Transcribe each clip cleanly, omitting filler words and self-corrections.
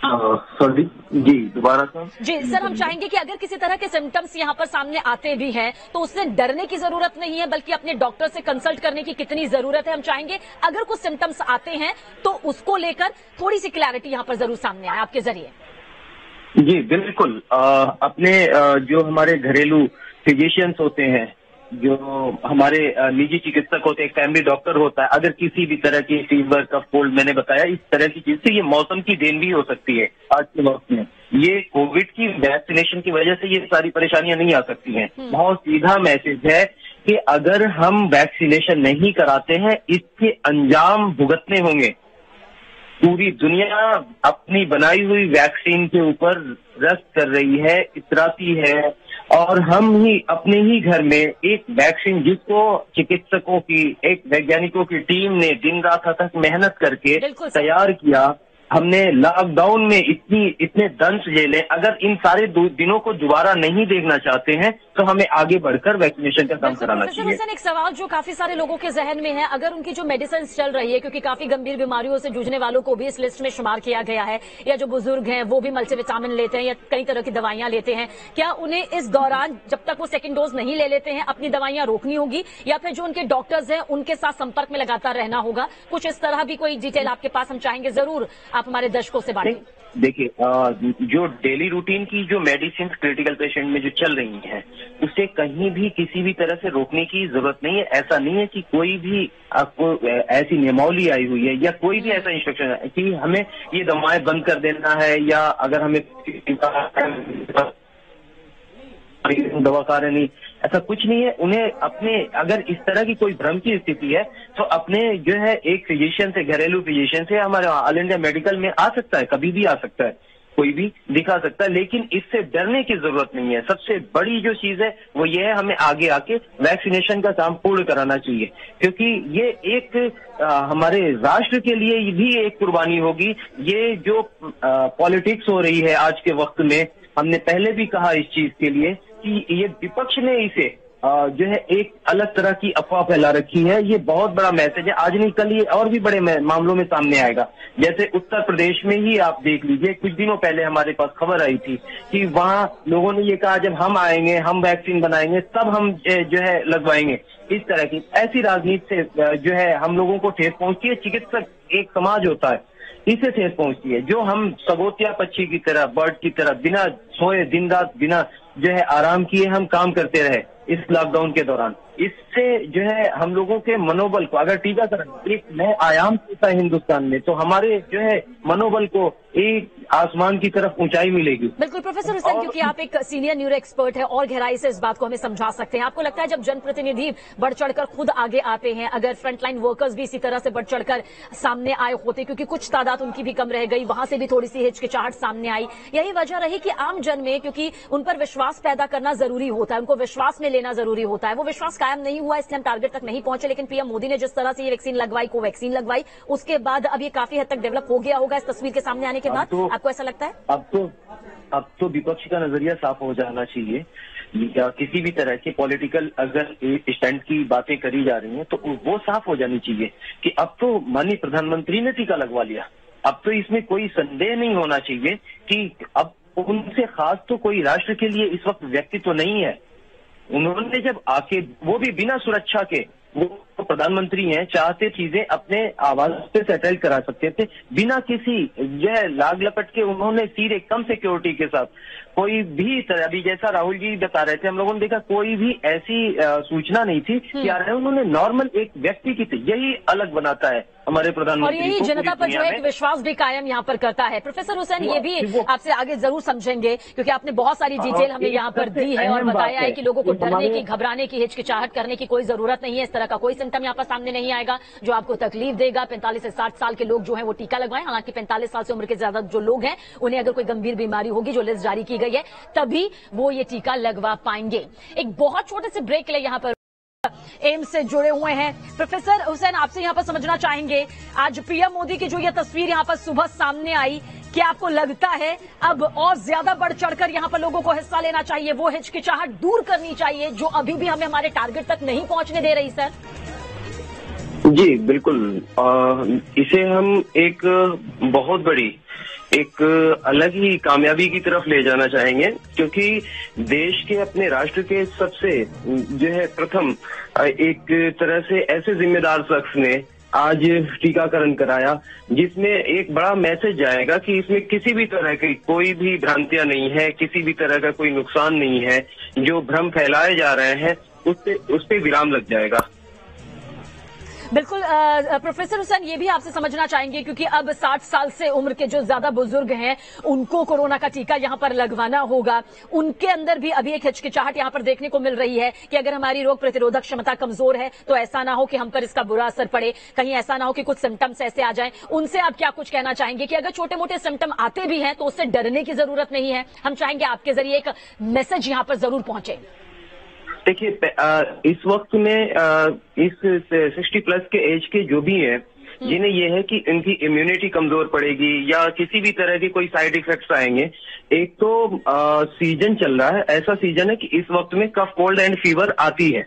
Sorry जी, दोबारा sir. जी sir, हम चाहेंगे कि अगर किसी तरह के सिम्टम्स यहाँ पर सामने आते भी हैं तो उससे डरने की जरूरत नहीं है, बल्कि अपने डॉक्टर से कंसल्ट करने की कितनी जरूरत है। हम चाहेंगे अगर कुछ सिम्टम्स आते हैं तो उसको लेकर थोड़ी सी क्लैरिटी यहाँ पर जरूर सामने आए आपके जरिए। जी बिल्कुल। अपने जो हमारे घरेलू फिजिशियंस होते हैं, जो हमारे निजी चिकित्सक होते हैं, एक फैमिली डॉक्टर होता है, अगर किसी भी तरह की फीवर कफ कोल्ड, मैंने बताया इस तरह की चीज से, ये मौसम की देन भी हो सकती है। आज के वक्त में ये कोविड की वैक्सीनेशन की वजह से ये सारी परेशानियां नहीं आ सकती हैं। बहुत सीधा मैसेज है कि अगर हम वैक्सीनेशन नहीं कराते हैं, इसके अंजाम भुगतने होंगे। पूरी दुनिया अपनी बनाई हुई वैक्सीन के ऊपर रस कर रही है, इतराती है, और हम ही अपने ही घर में एक वैक्सीन जिसको चिकित्सकों की, एक वैज्ञानिकों की टीम ने दिन रात तक मेहनत करके तैयार किया। हमने लॉकडाउन में इतने दंश झेले। अगर इन सारे दिनों को दोबारा नहीं देखना चाहते हैं तो हमें आगे बढ़कर वैक्सीनेशन का काम कराना चाहिए। एक सवाल जो काफी सारे लोगों के जहन में है, अगर उनकी जो मेडिसिन चल रही है, क्योंकि काफी गंभीर बीमारियों से जूझने वालों को भी इस लिस्ट में शुमार किया गया है, या जो बुजुर्ग हैं वो भी मल्टीविटामिन लेते हैं या कई तरह की दवाइयां लेते हैं, क्या उन्हें इस दौरान जब तक वो सेकेंड डोज नहीं ले लेते हैं अपनी दवाइयां रोकनी होगी, या फिर जो उनके डॉक्टर्स हैं उनके साथ संपर्क में लगातार रहना होगा? कुछ इस तरह भी कोई डिटेल आपके पास हम चाहेंगे जरूर आप हमारे दर्शकों से बांटें। देखिए, जो डेली रूटीन की जो मेडिसिन क्रिटिकल पेशेंट में जो चल रही हैं, उसे कहीं भी किसी भी तरह से रोकने की जरूरत नहीं है। ऐसा नहीं है कि कोई भी आपको ऐसी नियमावली आई हुई है या कोई भी ऐसा इंस्ट्रक्शन है कि हमें ये दवाएं बंद कर देना है, या अगर हमें दवा खा रहे नहीं, ऐसा कुछ नहीं है। उन्हें अपने, अगर इस तरह की कोई भ्रम की स्थिति है तो अपने जो है एक फिजिशियन से, घरेलू फिजिशियन से हमारे ऑल इंडिया मेडिकल में आ सकता है, कभी भी आ सकता है, कोई भी दिखा सकता है, लेकिन इससे डरने की जरूरत नहीं है। सबसे बड़ी जो चीज है वो ये है, हमें आगे आके वैक्सीनेशन का काम पूर्ण कराना चाहिए, क्योंकि ये एक हमारे राष्ट्र के लिए भी एक कुर्बानी होगी। ये जो पॉलिटिक्स हो रही है आज के वक्त में, हमने पहले भी कहा इस चीज के लिए कि ये विपक्ष ने इसे जो है एक अलग तरह की अफवाह फैला रखी है। ये बहुत बड़ा मैसेज है, आज नहीं कल ये और भी बड़े मामलों में सामने आएगा। जैसे उत्तर प्रदेश में ही आप देख लीजिए, कुछ दिनों पहले हमारे पास खबर आई थी कि वहां लोगों ने ये कहा जब हम आएंगे, हम वैक्सीन बनाएंगे, तब हम जो है लगवाएंगे। इस तरह की ऐसी राजनीति से जो है हम लोगों को ठेस पहुंचती है। चिकित्सक एक समाज होता है, इसे ठेस पहुंचती है। जो हम सगोतिया पक्षी की तरह, बर्ड की तरह बिना सोए दिन रात, बिना जो है आराम किए हम काम करते रहे इस लॉकडाउन के दौरान, इससे जो है हम लोगों के मनोबल को, अगर टीकाकरण एक नए आयाम होता है हिंदुस्तान में, तो हमारे जो है मनोबल को एक आसमान की तरफ ऊंचाई मिलेगी। बिल्कुल प्रोफेसर हुसैन, क्योंकि आप एक सीनियर न्यूरो एक्सपर्ट है और गहराई से इस बात को हमें समझा सकते हैं। आपको लगता है जब जनप्रतिनिधि बढ़ चढ़कर खुद आगे आते हैं, अगर फ्रंटलाइन वर्कर्स भी इसी तरह से बढ़ चढ़कर सामने आए होते, क्योंकि कुछ तादाद उनकी भी कम रह गई, वहां से भी थोड़ी सी हिचकिचाहट सामने आई, यही वजह रही कि आम जन में, क्योंकि उन पर विश्वास पैदा करना जरूरी होता है, उनको विश्वास में लेना जरूरी होता है, वो विश्वास कायम नहीं हुआ, इसलिए हम टारगेट तक नहीं पहुंचे। लेकिन पीएम मोदी ने जिस तरह से ये वैक्सीन लगवाई, कोवैक्सीन लगवाई, उसके बाद अब ये काफी हद तक डेवलप हो गया होगा इस तस्वीर के सामने आने के बाद। आपको ऐसा लगता है? अब तो विपक्ष का नजरिया साफ हो जाना चाहिए। या किसी भी तरह के पॉलिटिकल अगर स्टैंड की बातें करी जा रही हैं तो वो साफ हो जानी चाहिए कि अब तो माननीय प्रधानमंत्री ने टीका लगवा लिया। अब तो इसमें कोई संदेह नहीं होना चाहिए कि अब उनसे खास तो कोई राष्ट्र के लिए इस वक्त व्यक्ति तो नहीं है। उन्होंने जब आके, वो भी बिना सुरक्षा के, वो प्रधानमंत्री हैं, चाहते चीजें अपने आवाज पे सेटल करा सकते थे बिना किसी जो है लाग लपट के। उन्होंने सीधे कम सिक्योरिटी के साथ कोई भी तरह, अभी जैसा राहुल जी बता रहे थे, हम लोगों ने देखा कोई भी ऐसी सूचना नहीं थी कि आ रहे, उन्होंने नॉर्मल एक व्यक्ति की थी। यही अलग बनाता है हमारे प्रधानमंत्री, और यही जनता पर जो एक विश्वास भी कायम यहाँ पर करता है। प्रोफेसर हुसैन, ये भी आपसे आगे जरूर समझेंगे, क्योंकि आपने बहुत सारी डिटेल हमें यहाँ पर दी है और बताया है कि लोगों को डरने की, घबराने की, हिचकिचाहट करने की कोई जरूरत नहीं है। इस तरह का कोई सिम्टम यहाँ पर सामने नहीं आएगा जो आपको तकलीफ देगा। 45 से 60 साल के लोग जो है वो टीका लगवाएं। हालांकि 45 साल से उम्र के ज्यादा जो लोग हैं उन्हें अगर कोई गंभीर बीमारी होगी, जो लिस्ट जारी की गई है, तभी वो ये टीका लगवा पाएंगे। एक बहुत छोटे से ब्रेक के लिए यहाँ पर एम्स से जुड़े हुए हैं प्रोफेसर हुसैन, आपसे यहाँ पर समझना चाहेंगे, आज पीएम मोदी की जो ये तस्वीर यहाँ पर सुबह सामने आई, क्या आपको लगता है अब और ज्यादा बढ़ चढ़कर यहाँ पर लोगों को हिस्सा लेना चाहिए, वो हिचकिचाहट दूर करनी चाहिए जो अभी भी हमें हमारे टारगेट तक नहीं पहुंचने दे रही? सर जी बिल्कुल, इसे हम एक बहुत बड़ी एक अलग ही कामयाबी की तरफ ले जाना चाहेंगे, क्योंकि देश के अपने राष्ट्र के सबसे जो है प्रथम एक तरह से ऐसे जिम्मेदार शख्स ने आज टीकाकरण कराया, जिसमें एक बड़ा मैसेज जाएगा कि इसमें किसी भी तरह की कोई भी भ्रांतियां नहीं है, किसी भी तरह का कोई नुकसान नहीं है। जो भ्रम फैलाए जा रहे हैं उस पे विराम लग जाएगा। बिल्कुल प्रोफेसर हुसैन, ये भी आपसे समझना चाहेंगे क्योंकि अब 60 साल से उम्र के जो ज्यादा बुजुर्ग हैं उनको कोरोना का टीका यहां पर लगवाना होगा। उनके अंदर भी अभी एक हिचकिचाहट यहां पर देखने को मिल रही है कि अगर हमारी रोग प्रतिरोधक क्षमता कमजोर है तो ऐसा ना हो कि हम पर इसका बुरा असर पड़े, कहीं ऐसा ना हो कि कुछ सिम्टम्स ऐसे आ जाएं। उनसे आप क्या कुछ कहना चाहेंगे कि अगर छोटे मोटे सिम्टम आते भी हैं तो उससे डरने की जरूरत नहीं है? हम चाहेंगे आपके जरिए एक मैसेज यहां पर जरूर पहुंचे। देखिए, इस वक्त में इस 60 प्लस के एज के जो भी हैं, जिन्हें ये है कि इनकी इम्यूनिटी कमजोर पड़ेगी या किसी भी तरह के कोई साइड इफेक्ट्स आएंगे। एक तो सीजन चल रहा है, ऐसा सीजन है कि इस वक्त में कफ, कोल्ड एंड फीवर आती है।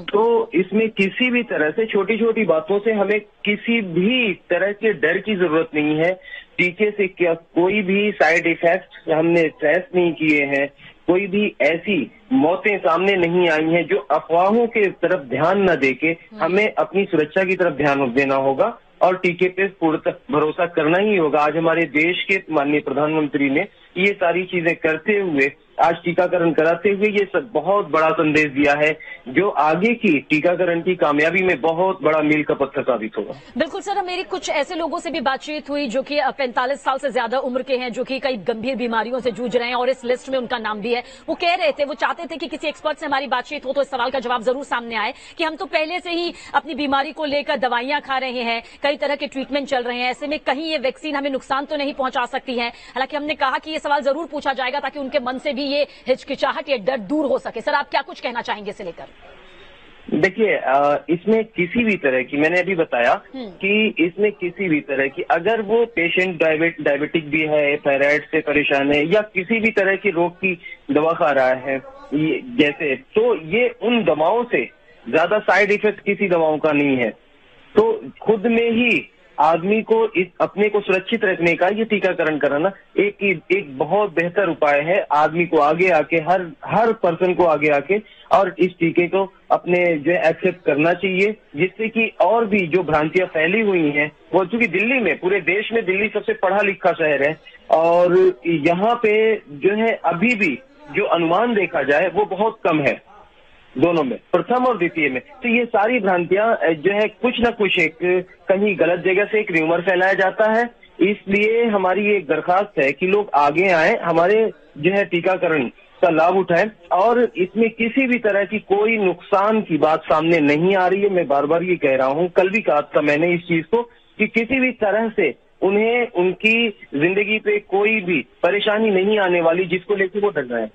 तो इसमें किसी भी तरह से छोटी छोटी बातों से हमें किसी भी तरह के डर की जरूरत नहीं है। टीके से क्या कोई भी साइड इफेक्ट हमने टेस्ट नहीं किए हैं, कोई भी ऐसी मौतें सामने नहीं आई हैं। जो अफवाहों के तरफ ध्यान न देके हमें अपनी सुरक्षा की तरफ ध्यान देना होगा और टीके पे पूर्ण भरोसा करना ही होगा। आज हमारे देश के माननीय प्रधानमंत्री ने ये सारी चीजें करते हुए, आज टीकाकरण कराते हुए ये सब बहुत बड़ा संदेश दिया है, जो आगे की टीकाकरण की कामयाबी में बहुत बड़ा मील का पत्थर साबित होगा। बिल्कुल सर, मेरी कुछ ऐसे लोगों से भी बातचीत हुई जो कि 45 साल से ज्यादा उम्र के हैं, जो कि कई गंभीर बीमारियों से जूझ रहे हैं और इस लिस्ट में उनका नाम भी है। वो कह रहे थे, वो चाहते थे कि किसी एक्सपर्ट से हमारी बातचीत हो तो इस सवाल का जवाब जरूर सामने आए कि हम तो पहले से ही अपनी बीमारी को लेकर दवाइयां खा रहे हैं, कई तरह के ट्रीटमेंट चल रहे हैं, ऐसे में कहीं ये वैक्सीन हमें नुकसान तो नहीं पहुंचा सकती है। हालांकि हमने कहा कि ये सवाल जरूर पूछा जाएगा ताकि उनके मन से भी ये हिचकिचाहट, ये डर दूर हो सके। सर, आप क्या कुछ कहना चाहेंगे इसे लेकर? देखिए, इसमें किसी भी तरह की, मैंने अभी बताया कि इसमें किसी भी तरह की, अगर वो पेशेंट डायबिटिक भी है, थायराइड से परेशान है या किसी भी तरह की रोग की दवा खा रहा है जैसे, तो ये उन दवाओं से ज्यादा साइड इफेक्ट किसी दवाओं का नहीं है। तो खुद में ही आदमी को अपने को सुरक्षित रखने का ये टीकाकरण कराना एक बहुत बेहतर उपाय है। आदमी को आगे आके, हर पर्सन को आगे आके और इस टीके को अपने जो एक्सेप्ट करना चाहिए, जिससे कि और भी जो भ्रांतियां फैली हुई हैं, वो चूंकि दिल्ली में, पूरे देश में दिल्ली सबसे पढ़ा लिखा शहर है और यहाँ पे जो है अभी भी जो अनुमान देखा जाए वो बहुत कम है, दोनों में, प्रथम और द्वितीय में। तो ये सारी भ्रांतियां जो है कुछ न कुछ एक कहीं गलत जगह से एक र्यूमर फैलाया जाता है। इसलिए हमारी ये दरखास्त है कि लोग आगे आए, हमारे जो है टीकाकरण का लाभ उठाएं और इसमें किसी भी तरह की कोई नुकसान की बात सामने नहीं आ रही है। मैं बार बार ये कह रहा हूँ, कल भी कहा था मैंने इस चीज को कि किसी भी तरह से उन्हें उनकी जिंदगी पे कोई भी परेशानी नहीं आने वाली, जिसको लेकर वो डर रहे हैं।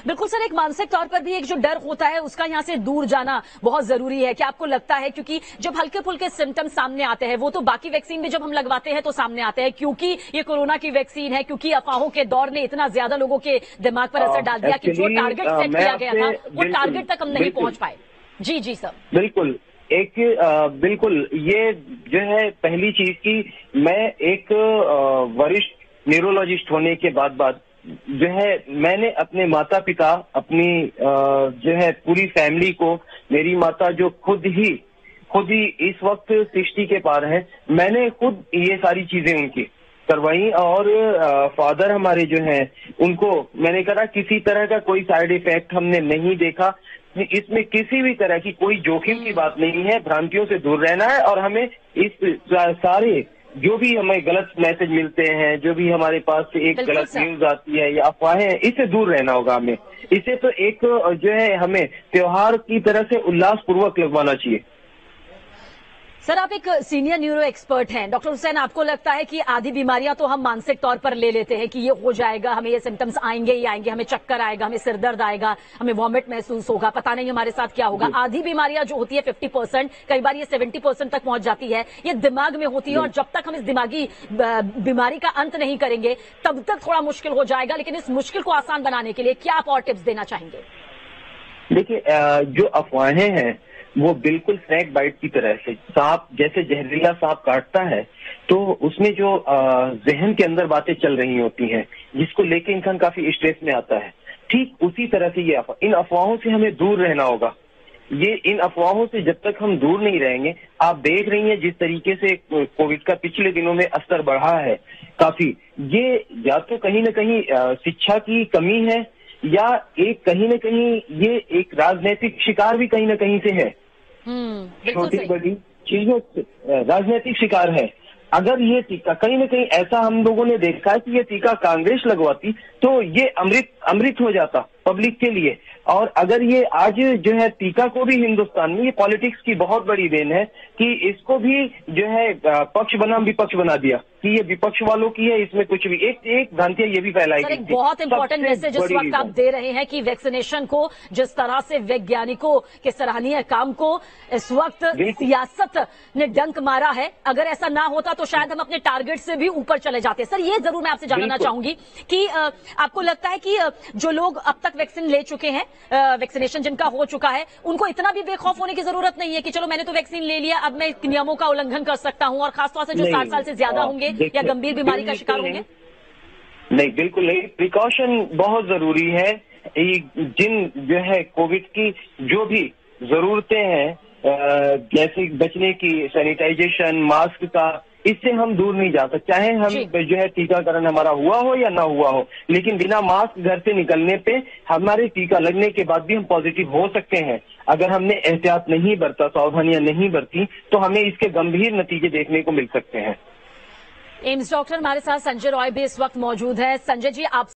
बिल्कुल सर, एक मानसिक तौर पर भी एक जो डर होता है उसका यहाँ से दूर जाना बहुत जरूरी है। क्या आपको लगता है, क्योंकि जब हल्के फुल्के सिम्टम्स सामने आते हैं, वो तो बाकी वैक्सीन में जब हम लगवाते हैं तो सामने आते हैं, क्योंकि ये कोरोना की वैक्सीन है, क्योंकि अफवाहों के दौर ने इतना ज्यादा लोगों के दिमाग पर असर डाल दिया कि जो टारगेट सेट किया गया था वो टारगेट तक हम नहीं पहुंच पाए। जी जी सर, बिल्कुल। बिल्कुल, ये जो है पहली चीज की, मैं एक वरिष्ठ न्यूरोलॉजिस्ट होने के बाद जो है मैंने अपने माता पिता, अपनी जो है पूरी फैमिली को, मेरी माता जो खुद ही इस वक्त 60 के पार है, मैंने खुद ये सारी चीजें उनकी करवाई और फादर हमारे जो हैं उनको मैंने कहा किसी तरह का कोई साइड इफेक्ट हमने नहीं देखा। इसमें किसी भी तरह की कोई जोखिम की बात नहीं है। भ्रांतियों से दूर रहना है और हमें इस सारे जो भी हमें गलत मैसेज मिलते हैं, जो भी हमारे पास एक गलत न्यूज आती है या अफवाहें, इससे दूर रहना होगा हमें। इसे तो एक जो है हमें त्योहार की तरह से उल्लासपूर्वक लगवाना चाहिए। सर, आप एक सीनियर न्यूरो एक्सपर्ट हैं। डॉक्टर हुसैन, आपको लगता है कि आधी बीमारियां तो हम मानसिक तौर पर ले लेते हैं कि ये हो जाएगा, हमें ये सिम्टम्स आएंगे ही आएंगे, हमें चक्कर आएगा, हमें सिर दर्द आएगा, हमें वॉमिट महसूस होगा, पता नहीं हमारे साथ क्या होगा। आधी बीमारियां जो होती है 50%, कई बार ये 70% तक पहुंच जाती है, ये दिमाग में होती है और जब तक हम इस दिमागी बीमारी का अंत नहीं करेंगे तब तक थोड़ा मुश्किल हो जाएगा। लेकिन इस मुश्किल को आसान बनाने के लिए क्या आप और टिप्स देना चाहेंगे? देखिए, जो अफवाहें हैं वो बिल्कुल स्नैक बाइट की तरह से, सांप जैसे जहरीला सांप काटता है तो उसमें जो जहन के अंदर बातें चल रही होती हैं जिसको लेके इंसान काफी स्ट्रेस में आता है, ठीक उसी तरह से ये इन अफवाहों से हमें दूर रहना होगा। ये इन अफवाहों से जब तक हम दूर नहीं रहेंगे, आप देख रही हैं जिस तरीके से कोविड का पिछले दिनों में असर बढ़ा है काफी, ये या तो कहीं न कहीं शिक्षा की कमी है या कहीं न कहीं ये एक राजनीतिक शिकार भी कहीं न कहीं से है। छोटी बड़ी चीजों से राजनीतिक शिकार है। अगर ये टीका कहीं न कहीं ऐसा हम लोगों ने देखा है कि ये टीका कांग्रेस लगवाती तो ये अमृत हो जाता पब्लिक के लिए। और अगर ये आज जो है टीका को भी हिंदुस्तान में, ये पॉलिटिक्स की बहुत बड़ी देन है कि इसको भी जो है पक्ष बनाम विपक्ष बना दिया कि ये विपक्ष वालों की है, इसमें कुछ भी एक भ्रांतियां ये भी फैलाई गई। बहुत इंपॉर्टेंट मैसेज इस वक्त आप दे रहे हैं कि वैक्सीनेशन को जिस तरह से वैज्ञानिकों के सराहनीय काम को इस वक्त सियासत ने डंक मारा है, अगर ऐसा ना होता तो शायद हम अपने टारगेट से भी ऊपर चले जाते। सर, ये जरूर मैं आपसे जानना चाहूंगी कि आपको लगता है कि जो लोग अब तक वैक्सीन ले चुके हैं, वैक्सीनेशन जिनका हो चुका है, उनको इतना भी बेखौफ होने की जरूरत नहीं है कि चलो मैंने तो वैक्सीन ले लिया, अब मैं नियमों का उल्लंघन कर सकता हूं, और खासतौर से जो 60 साल से ज्यादा होंगे या गंभीर बीमारी का शिकार होंगे? नहीं, बिल्कुल नहीं। प्रिकॉशन बहुत जरूरी है। जिन जो है कोविड की जो भी जरूरतें हैं, जैसे बचने की, सैनिटाइजेशन, मास्क का, इससे हम दूर नहीं जा सकते। चाहे हम जो है टीकाकरण हमारा हुआ हो या ना हुआ हो, लेकिन बिना मास्क घर से निकलने पे हमारे टीका लगने के बाद भी हम पॉजिटिव हो सकते हैं। अगर हमने एहतियात नहीं बरता, सावधानियां नहीं बरती, तो हमें इसके गंभीर नतीजे देखने को मिल सकते हैं। एम्स डॉक्टर हमारे साथ संजय रॉय भी इस वक्त मौजूद है। संजय जी, आप